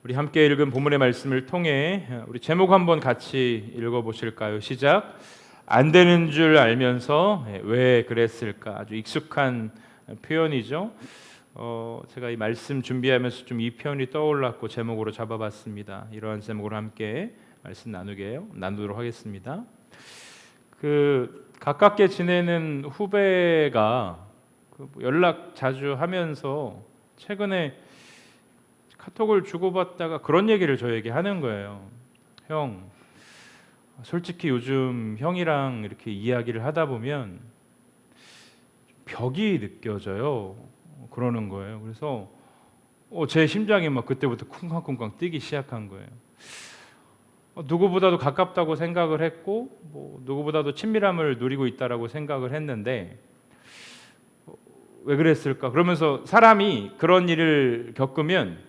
우리 함께 읽은 본문의 말씀을 통해 우리 제목 한번 같이 읽어보실까요? 시작. 안 되는 줄 알면서 왜 그랬을까? 아주 익숙한 표현이죠. 제가 이 말씀 준비하면서 좀 이 표현이 떠올랐고 제목으로 잡아봤습니다. 이러한 제목으로 함께 말씀 나누도록 하겠습니다. 가깝게 지내는 후배가 연락 자주 하면서 최근에 카톡을 주고받다가 그런 얘기를 저에게 하는 거예요. 형, 솔직히 요즘 형이랑 이렇게 이야기를 하다 보면 벽이 느껴져요. 그러는 거예요. 그래서 제 심장이 막 그때부터 쿵쾅쿵쾅 뛰기 시작한 거예요. 누구보다도 가깝다고 생각을 했고 누구보다도 친밀함을 누리고 있다라고 생각을 했는데 왜 그랬을까? 그러면서 사람이 그런 일을 겪으면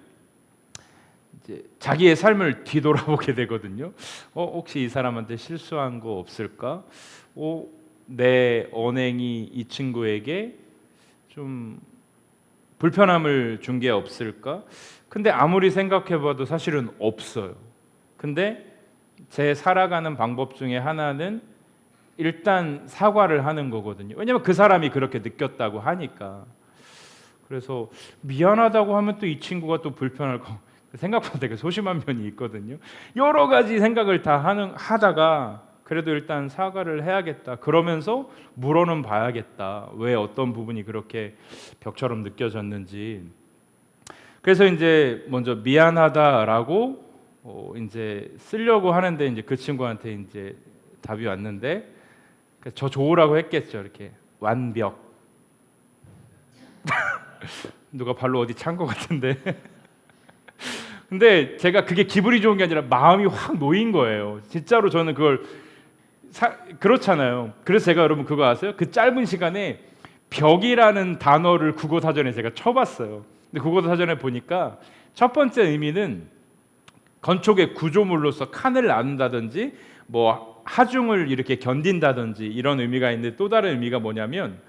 이제 자기의 삶을 뒤돌아보게 되거든요. 혹시 이 사람한테 실수한 거 없을까? 내 언행이 이 친구에게 좀 불편함을 준 게 없을까? 근데 아무리 생각해봐도 사실은 없어요. 근데 제 살아가는 방법 중에 하나는 일단 사과를 하는 거거든요. 왜냐면 그 사람이 그렇게 느꼈다고 하니까. 그래서 미안하다고 하면 또 이 친구가 또 불편할 거. 생각보다 되게 소심한 면이 있거든요. 여러 가지 생각을 다 하다가 그래도 일단 사과를 해야겠다. 그러면서 물어는 봐야겠다. 왜 어떤 부분이 그렇게 벽처럼 느껴졌는지. 그래서 이제 먼저 미안하다라고 이제 쓰려고 하는데 이제 그 친구한테 이제 답이 왔는데 저 좋으라고 했겠죠. 이렇게 완벽. 누가 발로 어디 찬 것 같은데. 근데 제가 그게 기분이 좋은 게 아니라 마음이 확 놓인 거예요. 진짜로 저는 그걸 그렇잖아요. 그래서 제가 여러분 그거 아세요? 그 짧은 시간에 벽이라는 단어를 국어 사전에 제가 쳐봤어요. 근데 국어 사전에 보니까 첫 번째 의미는 건축의 구조물로서 칸을 나눈다든지 하중을 이렇게 견딘다든지 이런 의미가 있는데 또 다른 의미가 뭐냐면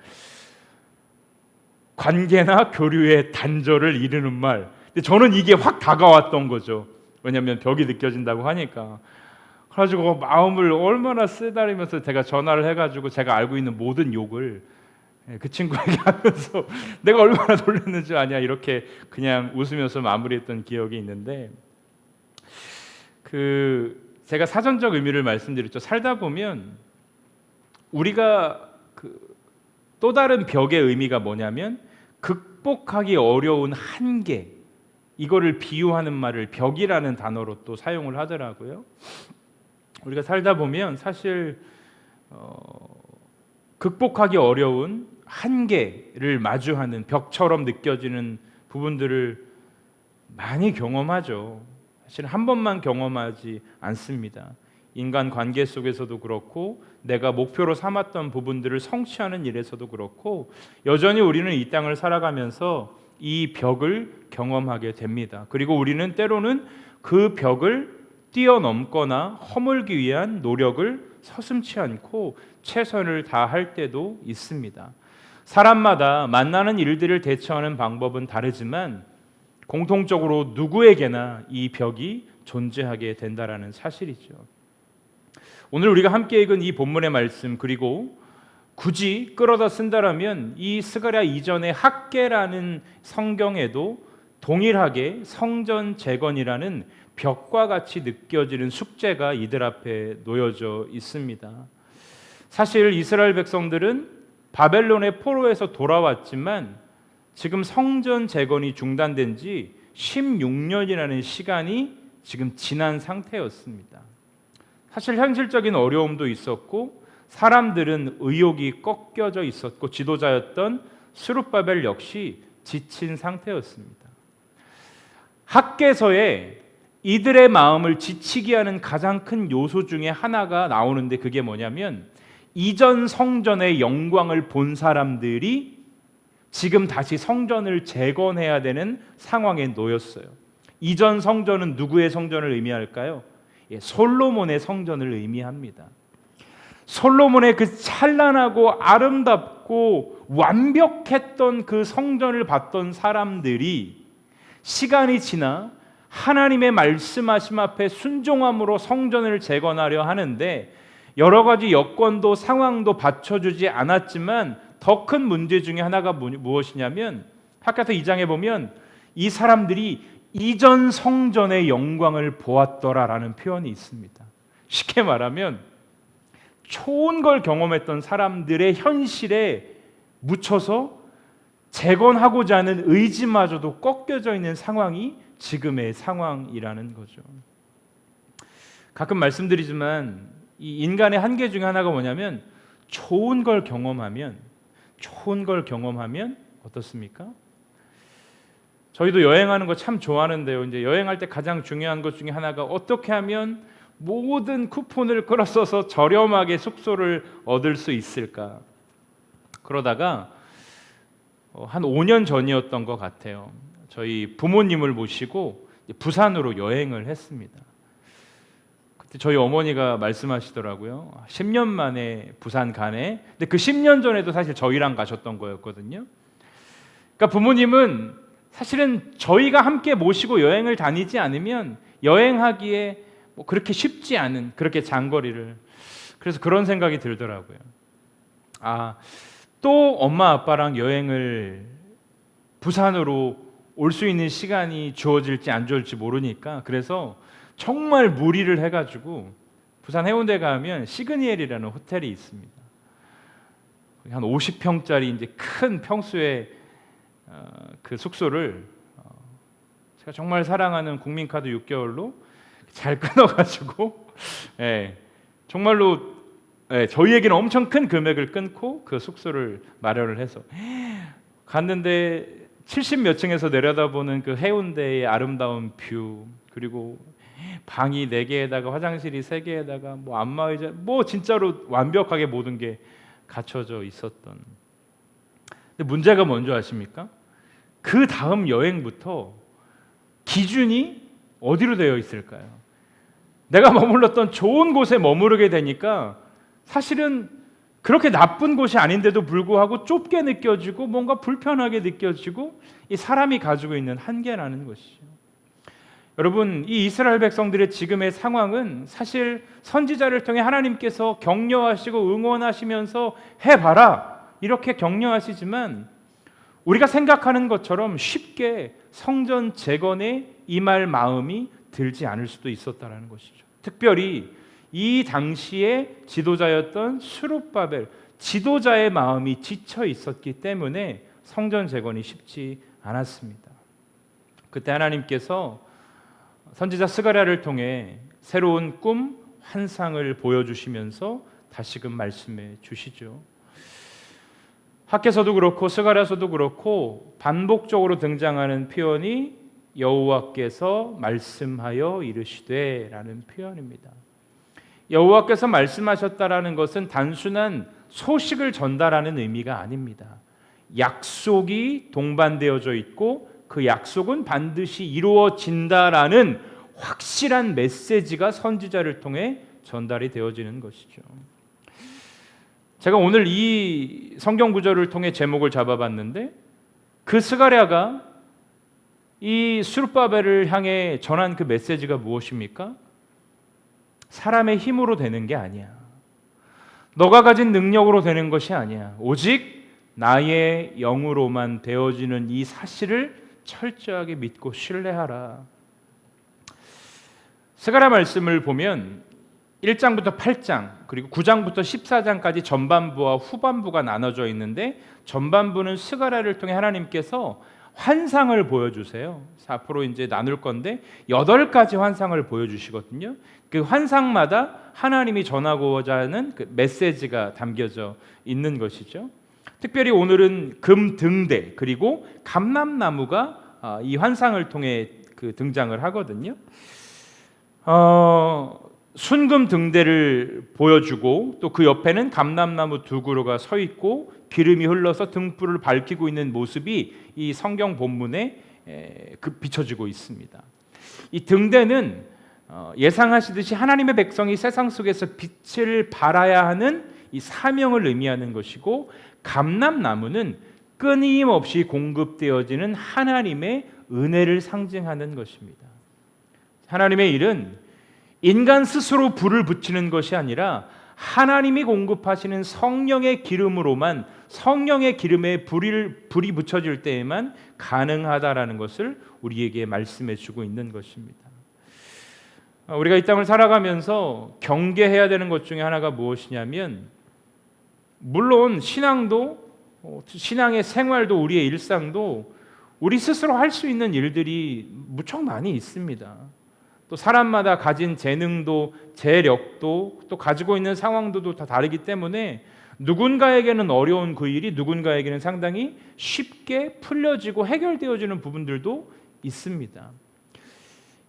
관계나 교류의 단절을 이루는 말. 근데 저는 이게 확 다가왔던 거죠. 왜냐하면 벽이 느껴진다고 하니까. 그래가지고 마음을 얼마나 쓰다리면서 제가 전화를 해가지고 제가 알고 있는 모든 욕을 그 친구에게 하면서 내가 얼마나 놀랐는지 아냐 이렇게 그냥 웃으면서 마무리했던 기억이 있는데 제가 사전적 의미를 말씀드렸죠. 살다 보면 우리가 또 다른 벽의 의미가 뭐냐면 극복하기 어려운 한계, 이거를 비유하는 말을 벽이라는 단어로 또 사용을 하더라고요. 우리가 살다 보면 사실 극복하기 어려운 한계를 마주하는 벽처럼 느껴지는 부분들을 많이 경험하죠. 사실 한 번만 경험하지 않습니다. 인간 관계 속에서도 그렇고 내가 목표로 삼았던 부분들을 성취하는 일에서도 그렇고 여전히 우리는 이 땅을 살아가면서 이 벽을 경험하게 됩니다. 그리고 우리는 때로는 그 벽을 뛰어넘거나 허물기 위한 노력을 서슴지 않고 최선을 다할 때도 있습니다. 사람마다 만나는 일들을 대처하는 방법은 다르지만 공통적으로 누구에게나 이 벽이 존재하게 된다라는 사실이죠. 오늘 우리가 함께 읽은 이 본문의 말씀 그리고 굳이 끌어다 쓴다라면 이 스가랴 이전의 학개라는 성경에도 동일하게 성전 재건이라는 벽과 같이 느껴지는 숙제가 이들 앞에 놓여져 있습니다. 사실 이스라엘 백성들은 바벨론의 포로에서 돌아왔지만 지금 성전 재건이 중단된 지 16년이라는 시간이 지금 지난 상태였습니다. 사실 현실적인 어려움도 있었고 사람들은 의욕이 꺾여져 있었고 지도자였던 스룹바벨 역시 지친 상태였습니다. 학개서에 이들의 마음을 지치게 하는 가장 큰 요소 중에 하나가 나오는데 그게 뭐냐면 이전 성전의 영광을 본 사람들이 지금 다시 성전을 재건해야 되는 상황에 놓였어요. 이전 성전은 누구의 성전을 의미할까요? 솔로몬의 성전을 의미합니다. 솔로몬의 그 찬란하고 아름답고 완벽했던 그 성전을 봤던 사람들이 시간이 지나 하나님의 말씀하심 앞에 순종함으로 성전을 재건하려 하는데 여러 가지 여건도 상황도 받쳐주지 않았지만 더 큰 문제 중에 하나가 무엇이냐면 학개서 2장에 보면 이 사람들이 이전 성전의 영광을 보았더라라는 표현이 있습니다. 쉽게 말하면 좋은 걸 경험했던 사람들의 현실에 묻혀서 재건하고자 하는 의지마저도 꺾여져 있는 상황이 지금의 상황이라는 거죠. 가끔 말씀드리지만 이 인간의 한계 중에 하나가 뭐냐면 좋은 걸 경험하면 어떻습니까? 저희도 여행하는 거 참 좋아하는데요. 이제 여행할 때 가장 중요한 것 중에 하나가 어떻게 하면 모든 쿠폰을 끌어써서 저렴하게 숙소를 얻을 수 있을까? 그러다가 한 5년 전이었던 것 같아요. 저희 부모님을 모시고 부산으로 여행을 했습니다. 그때 저희 어머니가 말씀하시더라고요. 10년 만에 부산 가네. 근데 그 10년 전에도 사실 저희랑 가셨던 거였거든요. 그러니까 부모님은 사실은 저희가 함께 모시고 여행을 다니지 않으면 여행하기에 뭐 그렇게 쉽지 않은 그렇게 장거리를, 그래서 그런 생각이 들더라고요. 또 엄마 아빠랑 여행을 부산으로 올 수 있는 시간이 주어질지 안 주어질지 모르니까 그래서 정말 무리를 해가지고 부산 해운대 가면 시그니엘이라는 호텔이 있습니다. 한 50평짜리 이제 큰 평수의 그 숙소를 제가 정말 사랑하는 국민카드 6개월로 잘 끊어가지고 정말로 저희에게는 엄청 큰 금액을 끊고 그 숙소를 마련을 해서 갔는데 70몇 층에서 내려다보는 그 해운대의 아름다운 뷰, 그리고 방이 4개에다가 화장실이 3개에다가 뭐 안마의자, 뭐 진짜로 완벽하게 모든 게 갖춰져 있었던. 근데 문제가 뭔지 아십니까? 그 다음 여행부터 기준이 어디로 되어 있을까요? 내가 머물렀던 좋은 곳에 머무르게 되니까 사실은 그렇게 나쁜 곳이 아닌데도 불구하고 좁게 느껴지고 뭔가 불편하게 느껴지고 이 사람이 가지고 있는 한계라는 것이죠. 여러분, 이 이스라엘 백성들의 지금의 상황은 사실 선지자를 통해 하나님께서 격려하시고 응원하시면서 해봐라 이렇게 격려하시지만 우리가 생각하는 것처럼 쉽게 성전 재건에 임할 마음이 들지 않을 수도 있었다는 것이죠. 특별히 이 당시의 지도자였던 스룹바벨 지도자의 마음이 지쳐 있었기 때문에 성전 재건이 쉽지 않았습니다. 그때 하나님께서 선지자 스가랴를 통해 새로운 꿈, 환상을 보여주시면서 다시금 말씀해 주시죠. 학개서도 그렇고 스가랴서도 그렇고 반복적으로 등장하는 표현이 여호와께서 말씀하여 이르시되라는 표현입니다. 여호와께서 말씀하셨다라는 것은 단순한 소식을 전달하는 의미가 아닙니다. 약속이 동반되어져 있고 그 약속은 반드시 이루어진다라는 확실한 메시지가 선지자를 통해 전달이 되어지는 것이죠. 제가 오늘 이 성경 구절을 통해 제목을 잡아봤는데 그 스가랴가 이 스룹바벨을 향해 전한 그 메시지가 무엇입니까? 사람의 힘으로 되는 게 아니야. 너가 가진 능력으로 되는 것이 아니야. 오직 나의 영으로만 되어지는 이 사실을 철저하게 믿고 신뢰하라. 스가랴 말씀을 보면 1장부터 8장 그리고 9장부터 14장까지 전반부와 후반부가 나눠져 있는데 전반부는 스가랴를 통해 하나님께서 환상을 보여주세요. 앞으로 이제 나눌 건데 8가지 환상을 보여주시거든요. 그 환상마다 하나님이 전하고자 하는 그 메시지가 담겨져 있는 것이죠. 특별히 오늘은 금등대 그리고 감람나무가 이 환상을 통해 그 등장을 하거든요. 순금 등대를 보여주고 또 그 옆에는 감람나무 2그루가 서 있고 기름이 흘러서 등불을 밝히고 있는 모습이 이 성경 본문에 비춰지고 있습니다. 이 등대는 예상하시듯이 하나님의 백성이 세상 속에서 빛을 발하야 하는 이 사명을 의미하는 것이고 감람나무는 끊임없이 공급되어지는 하나님의 은혜를 상징하는 것입니다. 하나님의 일은 인간 스스로 불을 붙이는 것이 아니라 하나님이 공급하시는 성령의 기름으로만, 성령의 기름에 불이 붙여질 때에만 가능하다라는 것을 우리에게 말씀해 주고 있는 것입니다. 우리가 이 땅을 살아가면서 경계해야 되는 것 중에 하나가 무엇이냐면, 물론 신앙도, 신앙의 생활도, 우리의 일상도 우리 스스로 할 수 있는 일들이 무척 많이 있습니다. 또 사람마다 가진 재능도, 재력도, 또 가지고 있는 상황도 다 다르기 때문에 누군가에게는 어려운 그 일이 누군가에게는 상당히 쉽게 풀려지고 해결되어지는 부분들도 있습니다.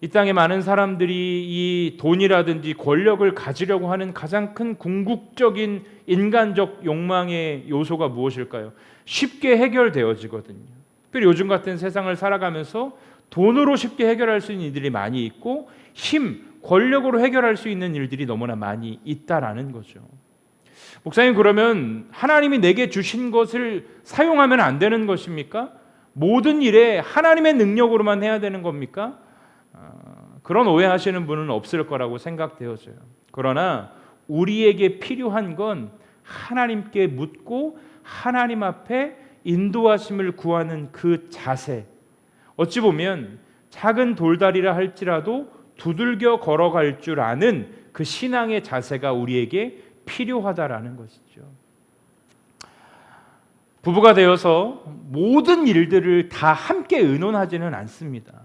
이 땅에 많은 사람들이 이 돈이라든지 권력을 가지려고 하는 가장 큰 궁극적인 인간적 욕망의 요소가 무엇일까요? 쉽게 해결되어지거든요. 특별히 요즘 같은 세상을 살아가면서 돈으로 쉽게 해결할 수 있는 일들이 많이 있고, 힘, 권력으로 해결할 수 있는 일들이 너무나 많이 있다라는 거죠. 목사님, 그러면 하나님이 내게 주신 것을 사용하면 안 되는 것입니까? 모든 일에 하나님의 능력으로만 해야 되는 겁니까? 그런 오해하시는 분은 없을 거라고 생각되어져요. 그러나 우리에게 필요한 건 하나님께 묻고 하나님 앞에 인도하심을 구하는 그 자세. 어찌 보면 작은 돌다리라 할지라도 두들겨 걸어갈 줄 아는 그 신앙의 자세가 우리에게 필요하다라는 것이죠. 부부가 되어서 모든 일들을 다 함께 의논하지는 않습니다.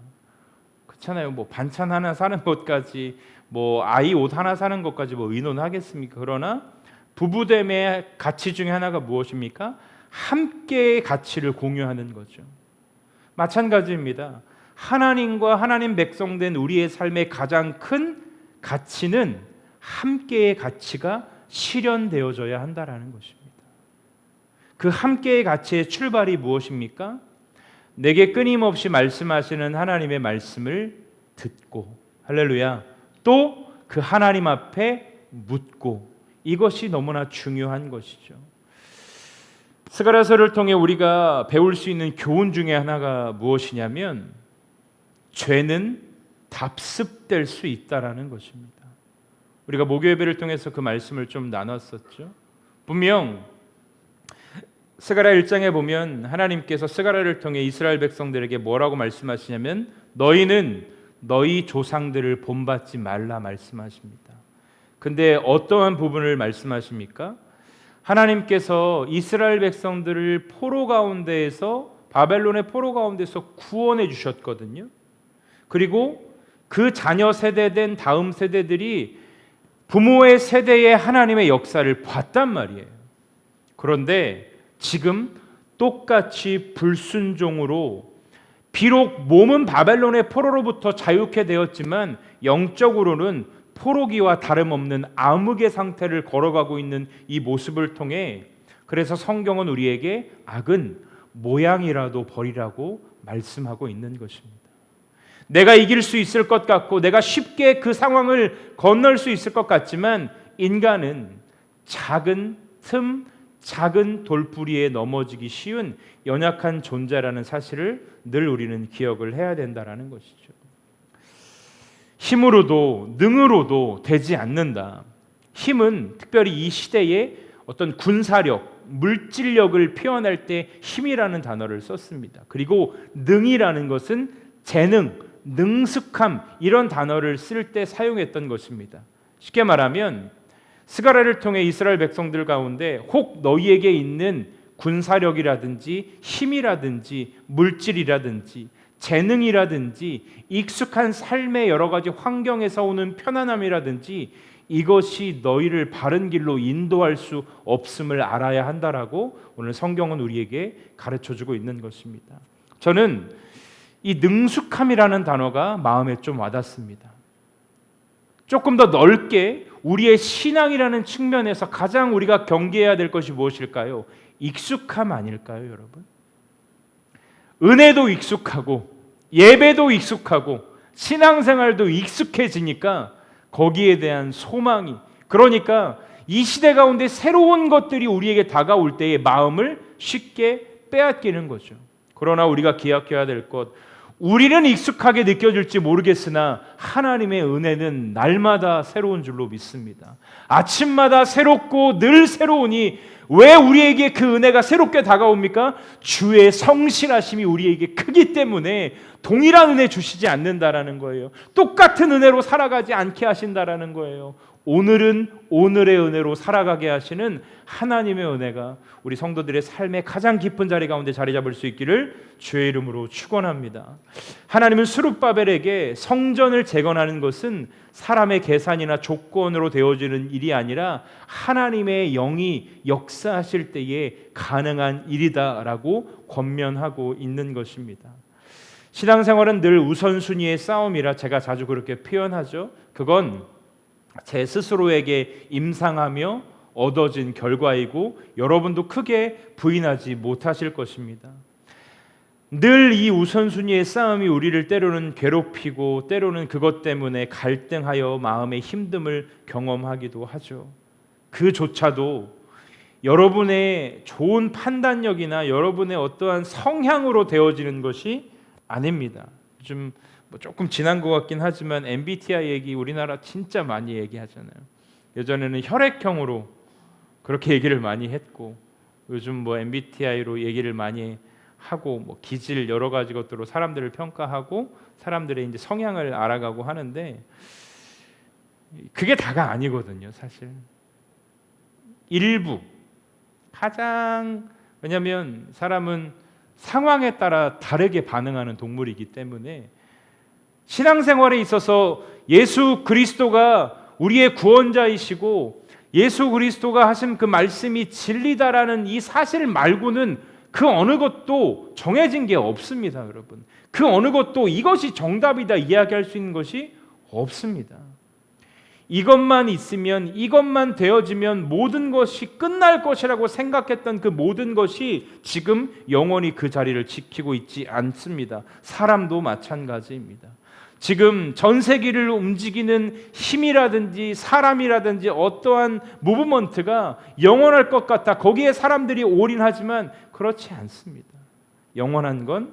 그렇잖아요. 뭐 반찬 하나 사는 것까지, 뭐 아이 옷 하나 사는 것까지 뭐 의논하겠습니까? 그러나 부부됨의 가치 중에 하나가 무엇입니까? 함께의 가치를 공유하는 거죠. 마찬가지입니다. 하나님과 하나님 백성된 우리의 삶의 가장 큰 가치는 함께의 가치가 실현되어져야 한다라는 것입니다. 그 함께의 가치의 출발이 무엇입니까? 내게 끊임없이 말씀하시는 하나님의 말씀을 듣고, 할렐루야, 또 그 하나님 앞에 묻고, 이것이 너무나 중요한 것이죠. 스가랴서를 통해 우리가 배울 수 있는 교훈 중에 하나가 무엇이냐면, 죄는 답습될 수 있다라는 것입니다. 우리가 목요 예배를 통해서 그 말씀을 좀 나눴었죠. 분명 스가랴 1장에 보면 하나님께서 스가랴를 통해 이스라엘 백성들에게 뭐라고 말씀하시냐면, 너희는 너희 조상들을 본받지 말라 말씀하십니다. 근데 어떠한 부분을 말씀하십니까? 하나님께서 이스라엘 백성들을 포로 가운데에서, 바벨론의 포로 가운데서 구원해 주셨거든요. 그리고 그 자녀 세대된 다음 세대들이 부모의 세대의 하나님의 역사를 봤단 말이에요. 그런데 지금 똑같이 불순종으로, 비록 몸은 바벨론의 포로로부터 자유케 되었지만 영적으로는 포로기와 다름없는 암흑의 상태를 걸어가고 있는 이 모습을 통해, 그래서 성경은 우리에게 악은 모양이라도 버리라고 말씀하고 있는 것입니다. 내가 이길 수 있을 것 같고 내가 쉽게 그 상황을 건널 수 있을 것 같지만, 인간은 작은 틈, 작은 돌부리에 넘어지기 쉬운 연약한 존재라는 사실을 늘 우리는 기억을 해야 된다라는 것이죠. 힘으로도 능으로도 되지 않는다. 힘은 특별히 이 시대의 어떤 군사력, 물질력을 표현할 때 힘이라는 단어를 썼습니다. 그리고 능이라는 것은 재능, 능숙함, 이런 단어를 쓸 때 사용했던 것입니다. 쉽게 말하면 스가랴를 통해 이스라엘 백성들 가운데 혹 너희에게 있는 군사력이라든지 힘이라든지 물질이라든지 재능이라든지 익숙한 삶의 여러 가지 환경에서 오는 편안함이라든지, 이것이 너희를 바른 길로 인도할 수 없음을 알아야 한다라고 오늘 성경은 우리에게 가르쳐주고 있는 것입니다. 저는 이 능숙함이라는 단어가 마음에 좀 와닿습니다. 조금 더 넓게 우리의 신앙이라는 측면에서 가장 우리가 경계해야 될 것이 무엇일까요? 익숙함 아닐까요, 여러분? 은혜도 익숙하고 예배도 익숙하고 신앙생활도 익숙해지니까 거기에 대한 소망이, 그러니까 이 시대 가운데 새로운 것들이 우리에게 다가올 때의 마음을 쉽게 빼앗기는 거죠. 그러나 우리가 기억해야 될 것, 우리는 익숙하게 느껴질지 모르겠으나 하나님의 은혜는 날마다 새로운 줄로 믿습니다. 아침마다 새롭고 늘 새로우니 왜 우리에게 그 은혜가 새롭게 다가옵니까? 주의 성실하심이 우리에게 크기 때문에 동일한 은혜 주시지 않는다라는 거예요. 똑같은 은혜로 살아가지 않게 하신다라는 거예요. 오늘은 오늘의 은혜로 살아가게 하시는 하나님의 은혜가 우리 성도들의 삶의 가장 깊은 자리 가운데 자리 잡을 수 있기를 주의 이름으로 축원합니다. 하나님은 스룹바벨에게 성전을 재건하는 것은 사람의 계산이나 조건으로 되어지는 일이 아니라 하나님의 영이 역사하실 때에 가능한 일이다라고 권면하고 있는 것입니다. 신앙생활은 늘 우선순위의 싸움이라 제가 자주 그렇게 표현하죠. 그건 제 스스로에게 임상하며 얻어진 결과이고 여러분도 크게 부인하지 못하실 것입니다. 늘 이 우선순위의 싸움이 우리를 때로는 괴롭히고 때로는 그것 때문에 갈등하여 마음의 힘듦을 경험하기도 하죠. 그조차도 여러분의 좋은 판단력이나 여러분의 어떠한 성향으로 되어지는 것이 아닙니다. 좀 조금 지난 것 같긴 하지만 MBTI 얘기 우리나라 진짜 많이 얘기하잖아요. 예전에는 혈액형으로 그렇게 얘기를 많이 했고 요즘 MBTI로 얘기를 많이 하고 기질 여러 가지 것들로 사람들을 평가하고 사람들의 이제 성향을 알아가고 하는데 그게 다가 아니거든요, 사실. 일부 가장 왜냐하면 사람은 상황에 따라 다르게 반응하는 동물이기 때문에 신앙생활에 있어서 예수 그리스도가 우리의 구원자이시고 예수 그리스도가 하신 그 말씀이 진리다라는 이 사실 말고는 그 어느 것도 정해진 게 없습니다, 여러분. 그 어느 것도 이것이 정답이다 이야기할 수 있는 것이 없습니다. 이것만 있으면 이것만 되어지면 모든 것이 끝날 것이라고 생각했던 그 모든 것이 지금 영원히 그 자리를 지키고 있지 않습니다. 사람도 마찬가지입니다. 지금 전 세계를 움직이는 힘이라든지 사람이라든지 어떠한 무브먼트가 영원할 것 같아 거기에 사람들이 올인하지만 그렇지 않습니다. 영원한 건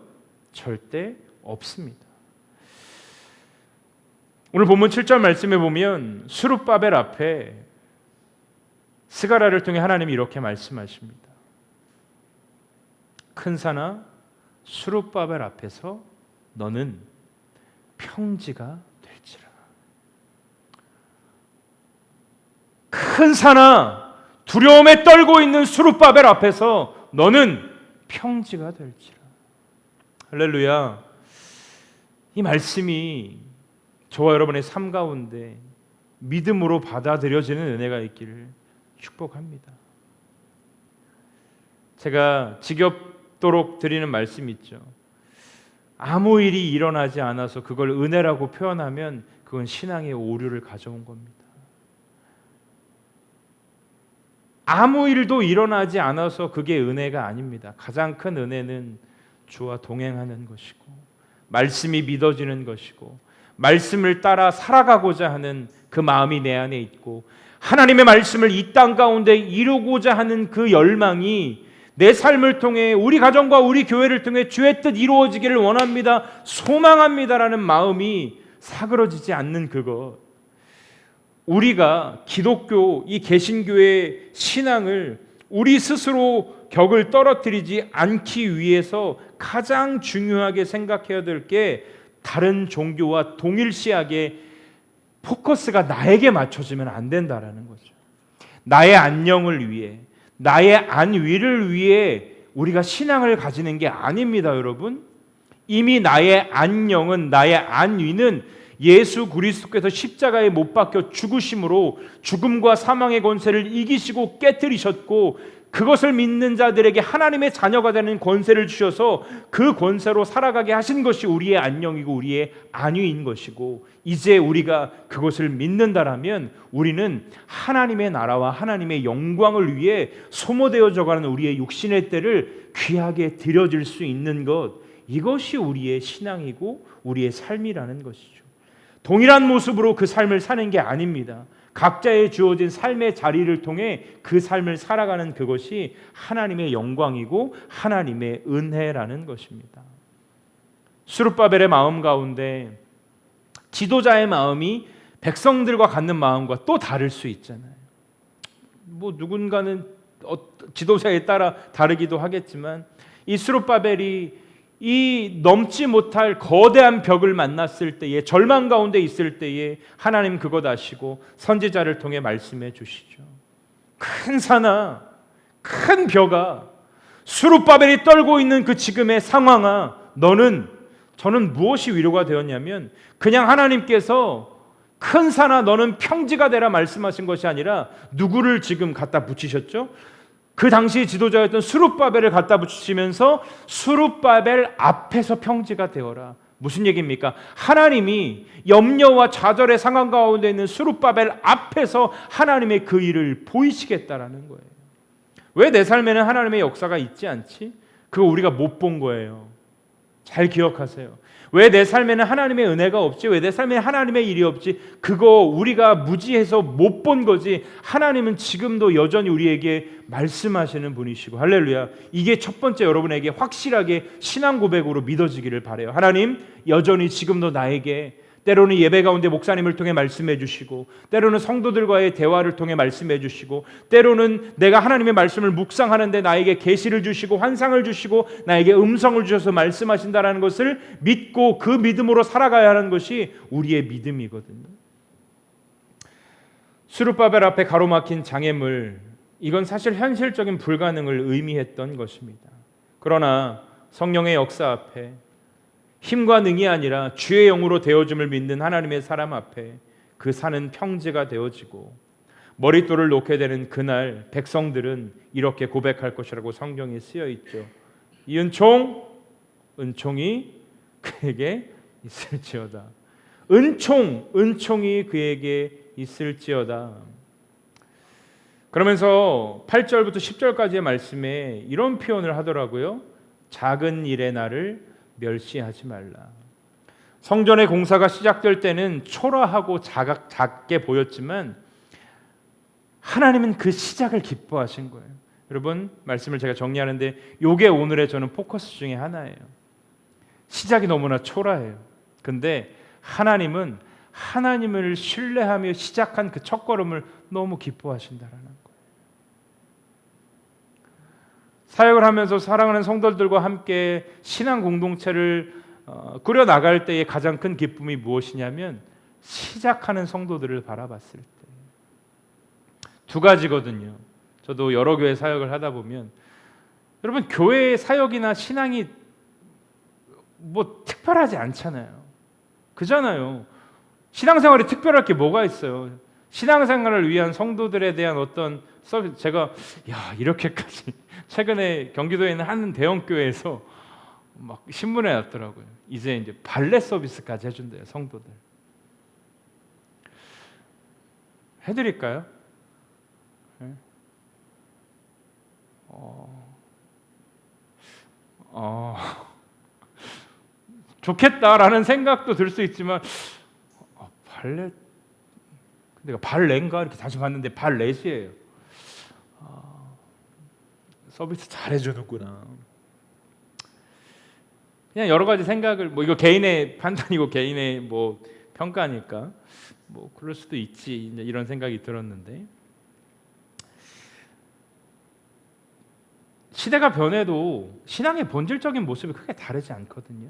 절대 없습니다. 오늘 본문 7절 말씀에 보면 스룹바벨 앞에 스가랴를 통해 하나님이 이렇게 말씀하십니다. 큰 산아 스룹바벨 앞에서 너는 평지가 될지라. 큰 산아 두려움에 떨고 있는 스룹바벨 앞에서 너는 평지가 될지라. 할렐루야. 이 말씀이 저와 여러분의 삶 가운데 믿음으로 받아들여지는 은혜가 있기를 축복합니다. 제가 지겹도록 드리는 말씀이 있죠. 아무 일이 일어나지 않아서 그걸 은혜라고 표현하면 그건 신앙의 오류를 가져온 겁니다. 아무 일도 일어나지 않아서 그게 은혜가 아닙니다. 가장 큰 은혜는 주와 동행하는 것이고 말씀이 믿어지는 것이고 말씀을 따라 살아가고자 하는 그 마음이 내 안에 있고 하나님의 말씀을 이 땅 가운데 이루고자 하는 그 열망이 내 삶을 통해 우리 가정과 우리 교회를 통해 주의 뜻 이루어지기를 원합니다. 소망합니다라는 마음이 사그러지지 않는 그것. 우리가 기독교 이 개신교의 신앙을 우리 스스로 격을 떨어뜨리지 않기 위해서 가장 중요하게 생각해야 될 게 다른 종교와 동일시하게 포커스가 나에게 맞춰지면 안 된다라는 거죠. 나의 안녕을 위해 나의 안위를 위해 우리가 신앙을 가지는 게 아닙니다, 여러분. 이미 나의 안녕은 나의 안위는 예수 그리스도께서 십자가에 못 박혀 죽으심으로 죽음과 사망의 권세를 이기시고 깨뜨리셨고 그것을 믿는 자들에게 하나님의 자녀가 되는 권세를 주셔서 그 권세로 살아가게 하신 것이 우리의 안녕이고 우리의 안위인 것이고 이제 우리가 그것을 믿는다라면 우리는 하나님의 나라와 하나님의 영광을 위해 소모되어져가는 우리의 육신의 때를 귀하게 드려질 수 있는 것 이것이 우리의 신앙이고 우리의 삶이라는 것이죠. 동일한 모습으로 그 삶을 사는 게 아닙니다. 각자의 주어진 삶의 자리를 통해 그 삶을 살아가는 그것이 하나님의 영광이고 하나님의 은혜라는 것입니다. 스룹바벨의 마음 가운데 지도자의 마음이 백성들과 갖는 마음과 또 다를 수 있잖아요. 뭐 누군가는 지도자에 따라 다르기도 하겠지만 이 스룹바벨이 이 넘지 못할 거대한 벽을 만났을 때에, 절망 가운데 있을 때에 하나님 그것 아시고 선지자를 통해 말씀해 주시죠. 큰 산아, 큰 벽아, 스룹바벨이 떨고 있는 그 지금의 상황아, 저는 무엇이 위로가 되었냐면 그냥 하나님께서 큰 산아 너는 평지가 되라 말씀하신 것이 아니라 누구를 지금 갖다 붙이셨죠? 그 당시 지도자였던 스룹바벨을 갖다 붙이시면서 스룹바벨 앞에서 평지가 되어라. 무슨 얘기입니까? 하나님이 염려와 좌절의 상황 가운데 있는 스룹바벨 앞에서 하나님의 그 일을 보이시겠다라는 거예요. 왜 내 삶에는 하나님의 역사가 있지 않지? 그거 우리가 못 본 거예요. 잘 기억하세요. 왜 내 삶에는 하나님의 은혜가 없지? 왜 내 삶에 하나님의 일이 없지? 그거 우리가 무지해서 못 본 거지. 하나님은 지금도 여전히 우리에게 말씀하시는 분이시고, 할렐루야. 이게 첫 번째 여러분에게 확실하게 신앙 고백으로 믿어지기를 바라요. 하나님 여전히 지금도 나에게 때로는 예배 가운데 목사님을 통해 말씀해 주시고, 때로는 성도들과의 대화를 통해 말씀해 주시고, 때로는 내가 하나님의 말씀을 묵상하는데 나에게 계시를 주시고 환상을 주시고 나에게 음성을 주셔서 말씀하신다라는 것을 믿고 그 믿음으로 살아가야 하는 것이 우리의 믿음이거든요. 스룹바벨 앞에 가로막힌 장애물, 이건 사실 현실적인 불가능을 의미했던 것입니다. 그러나 성령의 역사 앞에 힘과 능이 아니라 주의 영으로 되어줌을 믿는 하나님의 사람 앞에 그 산은 평지가 되어지고 머릿돌을 놓게 되는 그날 백성들은 이렇게 고백할 것이라고 성경에 쓰여 있죠. 이 은총이 그에게 있을지어다. 은총이 그에게 있을지어다. 그러면서 8절부터 10절까지의 말씀에 이런 표현을 하더라고요. 작은 일의 나를 멸시하지 말라. 성전의 공사가 시작될 때는 초라하고 작게 보였지만 하나님은 그 시작을 기뻐하신 거예요. 여러분, 말씀을 제가 정리하는데 이게 오늘의 저는 포커스 중에 하나예요. 시작이 너무나 초라해요. 근데 하나님은 하나님을 신뢰하며 시작한 그 첫걸음을 너무 기뻐하신다라는 거예요. 사역을 하면서 사랑하는 성도들과 함께 신앙 공동체를 꾸려나갈 때의 가장 큰 기쁨이 무엇이냐면 시작하는 성도들을 바라봤을 때. 두 가지거든요. 저도 여러 교회 사역을 하다 보면 여러분, 교회의 사역이나 신앙이 뭐 특별하지 않잖아요. 그잖아요. 신앙생활이 특별할 게 뭐가 있어요. 신앙생활을 위한 성도들에 대한 어떤 서비스, 제가 이렇게까지 최근에 경기도에 있는 한 대형 교회에서 막 신문에 났더라고요. 이제 발레 서비스까지 해준대요, 성도들. 해드릴까요? 네? 좋겠다라는 생각도 들 수 있지만 발레, 내가 발레인가 이렇게 다시 봤는데 발렛이에요. 서비스 잘해주는구나. 그냥 여러 가지 생각을, 뭐 이거 개인의 판단이고 개인의 뭐 평가니까 뭐 그럴 수도 있지, 이제 이런 생각이 들었는데, 시대가 변해도 신앙의 본질적인 모습이 크게 다르지 않거든요.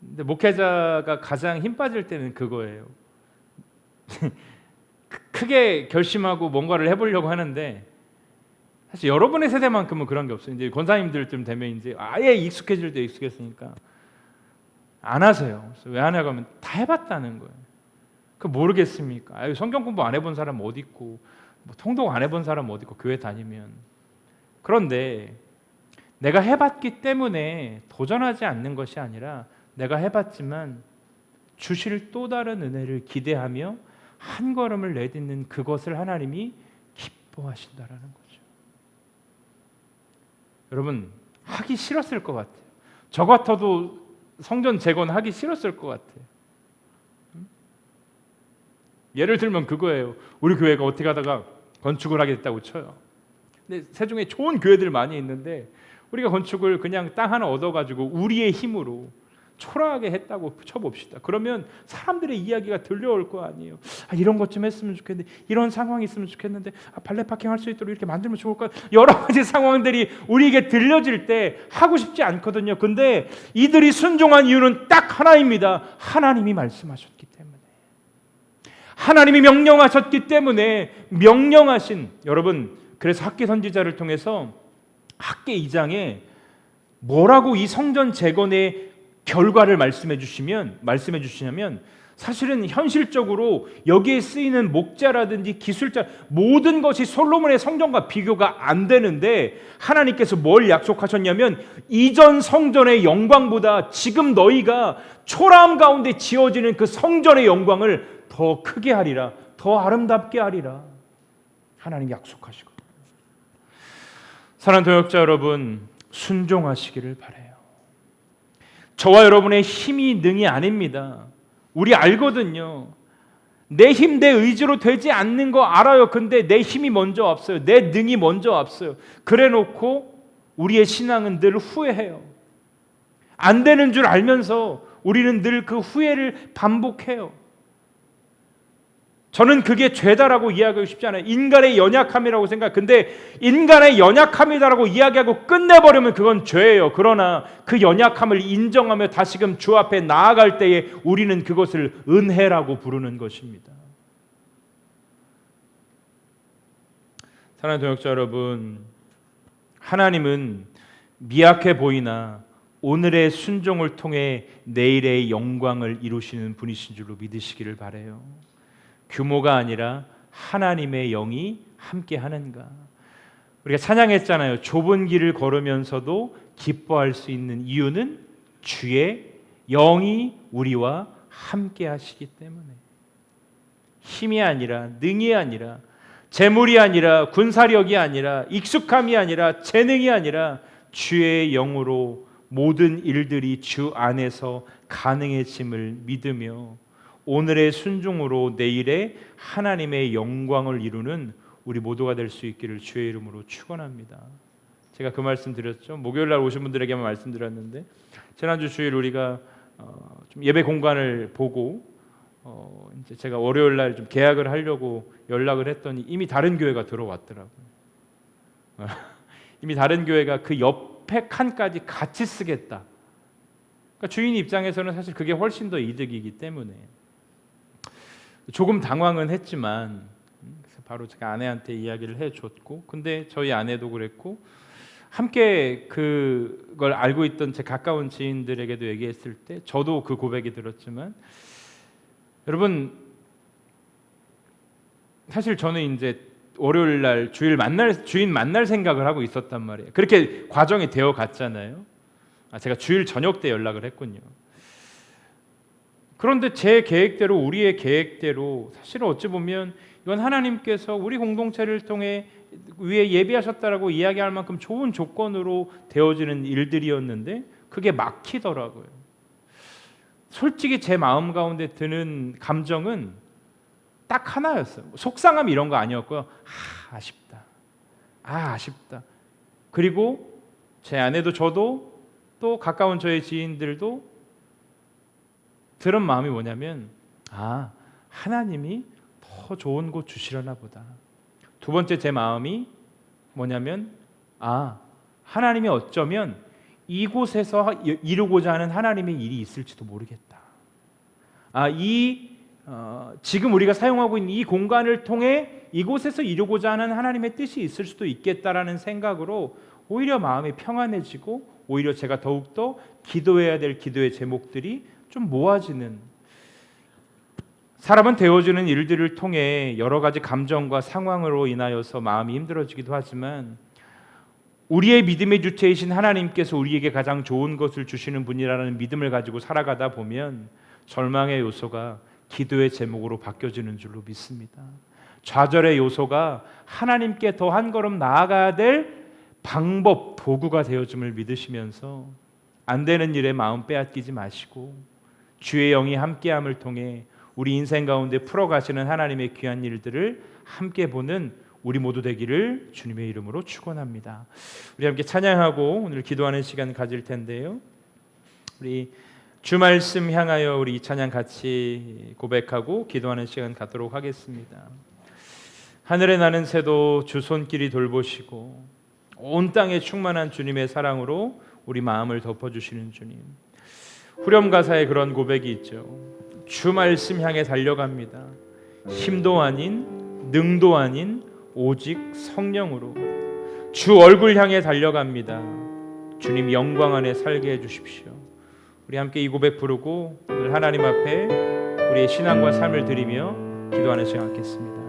근데 목회자가 가장 힘 빠질 때는 그거예요. 크게 결심하고 뭔가를 해보려고 하는데 사실 여러분의 세대만큼은 그런 게 없어요. 이제 권사님들쯤 되면 이제 아예 익숙해질 때 익숙했으니까 안 하세요. 그래서 왜 안 하고 하면 다 해봤다는 거예요. 그 모르겠습니까? 성경 공부 안 해본 사람 어디 있고, 뭐 통독 안 해본 사람 어디 있고, 교회 다니면. 그런데 내가 해봤기 때문에 도전하지 않는 것이 아니라 내가 해봤지만 주실 또 다른 은혜를 기대하며 한 걸음을 내딛는 그것을 하나님이 기뻐하신다라는 거죠. 여러분, 하기 싫었을 것 같아요. 저 같아도 성전 재건하기 싫었을 것 같아요. 예를 들면 그거예요. 우리 교회가 어떻게 하다가 건축을 하게 됐다고 쳐요. 근데 세종에 좋은 교회들 많이 있는데 우리가 건축을 그냥 땅 하나 얻어가지고 우리의 힘으로 초라하게 했다고 쳐봅시다. 그러면 사람들의 이야기가 들려올 거 아니에요. 이런 것 좀 했으면 좋겠는데, 이런 상황이 있으면 좋겠는데, 발레 파킹 할 수 있도록 이렇게 만들면 좋을까? 여러 가지 상황들이 우리에게 들려질 때 하고 싶지 않거든요. 근데 이들이 순종한 이유는 딱 하나입니다. 하나님이 말씀하셨기 때문에. 하나님이 명령하셨기 때문에 명령하신, 여러분, 그래서 학개 선지자를 통해서 학개 2장에 뭐라고 이 성전 재건의 결과를 말씀해 주시냐면 사실은 현실적으로 여기에 쓰이는 목자라든지 기술자 모든 것이 솔로몬의 성전과 비교가 안 되는데, 하나님께서 뭘 약속하셨냐면 이전 성전의 영광보다 지금 너희가 초라함 가운데 지어지는 그 성전의 영광을 더 크게 하리라, 더 아름답게 하리라. 하나님 약속하시고, 사랑하는 동역자 여러분, 순종하시기를 바라요. 저와 여러분의 힘이 능이 아닙니다. 우리 알거든요. 내 힘, 내 의지로 되지 않는 거 알아요. 근데 내 힘이 먼저 앞서요. 내 능이 먼저 앞서요. 그래 놓고 우리의 신앙은 늘 후회해요. 안 되는 줄 알면서 우리는 늘 그 후회를 반복해요. 저는 그게 죄다라고 이야기하고 싶지 않아요. 인간의 연약함이라고 생각. 근데 인간의 연약함이다라고 이야기하고 끝내버리면 그건 죄예요. 그러나 그 연약함을 인정하며 다시금 주 앞에 나아갈 때에 우리는 그것을 은혜라고 부르는 것입니다. 사랑하는 동역자 여러분, 하나님은 미약해 보이나 오늘의 순종을 통해 내일의 영광을 이루시는 분이신 줄로 믿으시기를 바라요. 규모가 아니라 하나님의 영이 함께 하는가. 우리가 찬양했잖아요. 좁은 길을 걸으면서도 기뻐할 수 있는 이유는 주의 영이 우리와 함께 하시기 때문에. 힘이 아니라, 능이 아니라, 재물이 아니라, 군사력이 아니라, 익숙함이 아니라, 재능이 아니라 주의 영으로 모든 일들이 주 안에서 가능해짐을 믿으며 오늘의 순종으로 내일의 하나님의 영광을 이루는 우리 모두가 될 수 있기를 주의 이름으로 축원합니다. 제가 그 말씀 드렸죠. 목요일 날 오신 분들에게만 말씀드렸는데, 지난주 주일 우리가 좀 예배 공간을 보고 이제 제가 월요일 날 좀 계약을 하려고 연락을 했더니 이미 다른 교회가 들어왔더라고요. 이미 다른 교회가 그 옆에 칸까지 같이 쓰겠다. 그러니까 주인 입장에서는 사실 그게 훨씬 더 이득이기 때문에 조금 당황은 했지만, 그래서 바로 제가 아내한테 이야기를 해줬고, 근데 저희 아내도 그랬고 함께 그걸 알고 있던 제 가까운 지인들에게도 얘기했을 때 저도 그 고백이 들었지만, 여러분 사실 저는 이제 월요일 날 주인 만날 생각을 하고 있었단 말이에요. 그렇게 과정이 되어 갔잖아요. 제가 주일 저녁 때 연락을 했군요. 그런데 제 계획대로, 우리의 계획대로 사실은 어찌 보면 이건 하나님께서 우리 공동체를 통해 위에 예비하셨다라고 이야기할 만큼 좋은 조건으로 되어지는 일들이었는데 그게 막히더라고요. 솔직히 제 마음 가운데 드는 감정은 딱 하나였어요. 속상함 이런 거 아니었고요. 아쉽다. 아쉽다. 그리고 제 아내도 저도 또 가까운 저의 지인들도 들은 마음이 뭐냐면, 하나님이 더 좋은 곳 주시려나 보다. 두 번째 제 마음이 뭐냐면, 하나님이 어쩌면 이곳에서 이루고자 하는 하나님의 일이 있을지도 모르겠다. 지금 우리가 사용하고 있는 이 공간을 통해 이곳에서 이루고자 하는 하나님의 뜻이 있을 수도 있겠다라는 생각으로 오히려 마음이 평안해지고, 오히려 제가 더욱더 기도해야 될 기도의 제목들이 좀 모아지는, 사람은 되어지는 일들을 통해 여러 가지 감정과 상황으로 인하여서 마음이 힘들어지기도 하지만 우리의 믿음의 주체이신 하나님께서 우리에게 가장 좋은 것을 주시는 분이라는 믿음을 가지고 살아가다 보면 절망의 요소가 기도의 제목으로 바뀌어지는 줄로 믿습니다. 좌절의 요소가 하나님께 더 한 걸음 나아가야 될 방법, 도구가 되어짐을 믿으시면서 안 되는 일에 마음 빼앗기지 마시고 주의 영이 함께함을 통해 우리 인생 가운데 풀어가시는 하나님의 귀한 일들을 함께 보는 우리 모두 되기를 주님의 이름으로 축원합니다. 우리 함께 찬양하고 오늘 기도하는 시간 가질 텐데요. 우리 주 말씀 향하여 우리 이 찬양 같이 고백하고 기도하는 시간 갖도록 하겠습니다. 하늘에 나는 새도 주 손길이 돌보시고 온 땅에 충만한 주님의 사랑으로 우리 마음을 덮어주시는 주님. 후렴 가사에 그런 고백이 있죠. 주 말씀 향해 달려갑니다. 힘도 아닌 능도 아닌 오직 성령으로 주 얼굴 향해 달려갑니다. 주님 영광 안에 살게 해주십시오. 우리 함께 이 고백 부르고 오늘 하나님 앞에 우리의 신앙과 삶을 드리며 기도하는 시간 갖겠습니다.